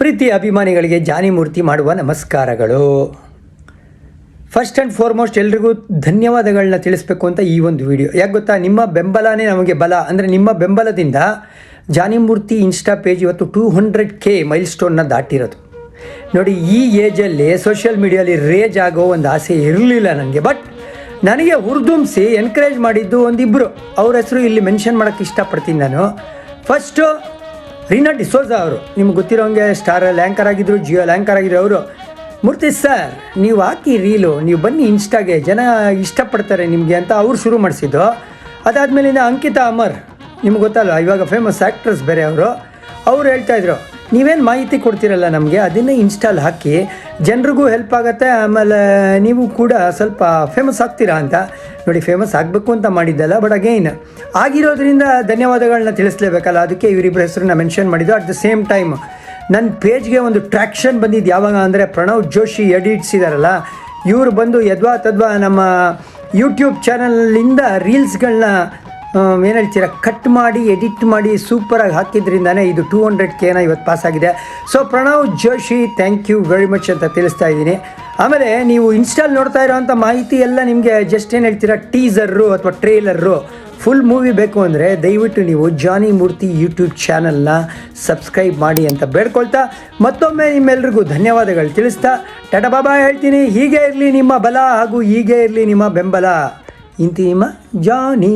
ಪ್ರೀತಿ ಅಭಿಮಾನಿಗಳಿಗೆ ಜಾನಿ ಮೂರ್ತಿ ಮಾಡುವ ನಮಸ್ಕಾರಗಳು. ಫಸ್ಟ್ ಆ್ಯಂಡ್ ಫಾರ್ಮೋಸ್ಟ್ ಎಲ್ರಿಗೂ ಧನ್ಯವಾದಗಳನ್ನ ತಿಳಿಸ್ಬೇಕು ಅಂತ ಈ ಒಂದು ವಿಡಿಯೋ. ಯಾಕೆ ಗೊತ್ತಾ, ನಿಮ್ಮ ಬೆಂಬಲನೇ ನಮಗೆ ಬಲ. ಅಂದರೆ ನಿಮ್ಮ ಬೆಂಬಲದಿಂದ ಜಾನಿ ಮೂರ್ತಿ ಇನ್ಸ್ಟಾ ಪೇಜ್ ಇವತ್ತು 200K ಮೈಲ್ ಸ್ಟೋನ್ನ ದಾಟಿರೋದು. ನೋಡಿ, ಈ ಏಜಲ್ಲಿ ಸೋಷಿಯಲ್ ಮೀಡಿಯಲ್ಲಿ ರೇಜ್ ಆಗೋ ಒಂದು ಆಸೆ ಇರಲಿಲ್ಲ ನನಗೆ. ಬಟ್ ನನಗೆ ಹುರಿದುಂಬಿಸಿ ಎನ್ಕರೇಜ್ ಮಾಡಿದ್ದು ಒಂದಿಬ್ಬರು, ಅವ್ರ ಹೆಸರು ಇಲ್ಲಿ ಮೆನ್ಷನ್ ಮಾಡೋಕ್ಕೆ ಇಷ್ಟಪಡ್ತೀನಿ ನಾನು. ಫಸ್ಟು ರೀನಾ ಡಿಸೋಜಾ ಅವರು, ನಿಮ್ಗೆ ಗೊತ್ತಿರೋಂಗೆ ಸ್ಟಾರಲ್ಲಿ ಆ್ಯಂಕರ್ ಆಗಿದ್ದರು, ಜಿಯೋಲ್ ಆ್ಯಂಕರ್ ಆಗಿದ್ರು ಅವರು. ಮೂರ್ತಿ ಸರ್, ನೀವು ಹಾಕಿ ರೀಲು, ನೀವು ಬನ್ನಿ ಇನ್ಸ್ಟಾಗೆ, ಜನ ಇಷ್ಟಪಡ್ತಾರೆ ನಿಮಗೆ ಅಂತ ಅವ್ರು ಶುರು ಮಾಡಿಸಿದ್ದು. ಅದಾದಮೇಲಿಂದ ಅಂಕಿತಾ ಅಮರ್, ನಿಮ್ಗೆ ಗೊತ್ತಲ್ಲ, ಇವಾಗ ಫೇಮಸ್ ಆ್ಯಕ್ಟ್ರೆಸ್ ಬೇರೆ ಅವ್ರು ಹೇಳ್ತಾಯಿದ್ರು, ನೀವೇನು ಮಾಹಿತಿ ಕೊಡ್ತೀರಲ್ಲ ನಮಗೆ, ಅದನ್ನೇ ಇನ್ಸ್ಟಾಲ್ ಹಾಕಿ, ಜನರಿಗೂ ಹೆಲ್ಪ್ ಆಗುತ್ತೆ, ಆಮೇಲೆ ನೀವು ಕೂಡ ಸ್ವಲ್ಪ ಫೇಮಸ್ ಆಗ್ತೀರಾ ಅಂತ. ನೋಡಿ, ಫೇಮಸ್ ಆಗಬೇಕು ಅಂತ ಮಾಡಿದ್ದಲ್ಲ, ಬಟ್ ಅಗೈನ್ ಆಗಿರೋದ್ರಿಂದ ಧನ್ಯವಾದಗಳನ್ನ ತಿಳಿಸ್ಲೇಬೇಕಲ್ಲ, ಅದಕ್ಕೆ ಇವರಿಬ್ಬರ ಹೆಸರನ್ನ ಮೆನ್ಷನ್ ಮಾಡಿದ್ದು. ಅಟ್ ದ ಸೇಮ್ ಟೈಮ್ ನನ್ನ ಪೇಜ್ಗೆ ಒಂದು ಟ್ರ್ಯಾಕ್ಷನ್ ಬಂದಿದ್ದು ಯಾವಾಗ ಅಂದರೆ, ಪ್ರಣವ್ ಜೋಶಿ ಎಡಿಟ್ಸ್ ಇದ್ದಾರಲ್ಲ, ಇವರು ಬಂದು ಯದ್ವಾ ತದ್ವಾ ನಮ್ಮ ಯೂಟ್ಯೂಬ್ ಚಾನಲಿಂದ ರೀಲ್ಸ್ಗಳನ್ನ ಏನು ಹೇಳ್ತೀರಾ, ಕಟ್ ಮಾಡಿ ಎಡಿಟ್ ಮಾಡಿ ಸೂಪರಾಗಿ ಹಾಕಿದ್ರಿಂದನೇ ಇದು 200Kನ ಇವತ್ತು ಪಾಸಾಗಿದೆ. So Pranav Joshi, thank you very much ಅಂತ ತಿಳಿಸ್ತಾ ಇದ್ದೀನಿ. ಆಮೇಲೆ ನೀವು ಇನ್ಸ್ಟಾಲ್ ನೋಡ್ತಾ ಇರೋವಂಥ ಮಾಹಿತಿ ಎಲ್ಲ ನಿಮಗೆ ಜಸ್ಟ್ ಏನು ಹೇಳ್ತೀರಾ, ಟೀಸರ್ರು ಅಥವಾ ಟ್ರೇಲರು, ಫುಲ್ ಮೂವಿ ಬೇಕು ಅಂದರೆ ದಯವಿಟ್ಟು ನೀವು ಜಾನಿ ಮೂರ್ತಿ ಯೂಟ್ಯೂಬ್ ಚಾನಲ್ನ ಸಬ್ಸ್ಕ್ರೈಬ್ ಮಾಡಿ ಅಂತ ಬೇಡ್ಕೊಳ್ತಾ, ಮತ್ತೊಮ್ಮೆ ನಿಮ್ಮೆಲ್ರಿಗೂ ಧನ್ಯವಾದಗಳು ತಿಳಿಸ್ತಾ ಟಾಟಾ ಬಾಬಾ ಹೇಳ್ತೀನಿ. ಹೀಗೆ ಇರಲಿ ನಿಮ್ಮ ಬಲ ಹಾಗೂ ಹೀಗೆ ಇರಲಿ ನಿಮ್ಮ ಬೆಂಬಲ. ಇಂತಿ ನಿಮ್ಮ ಜಾನಿ.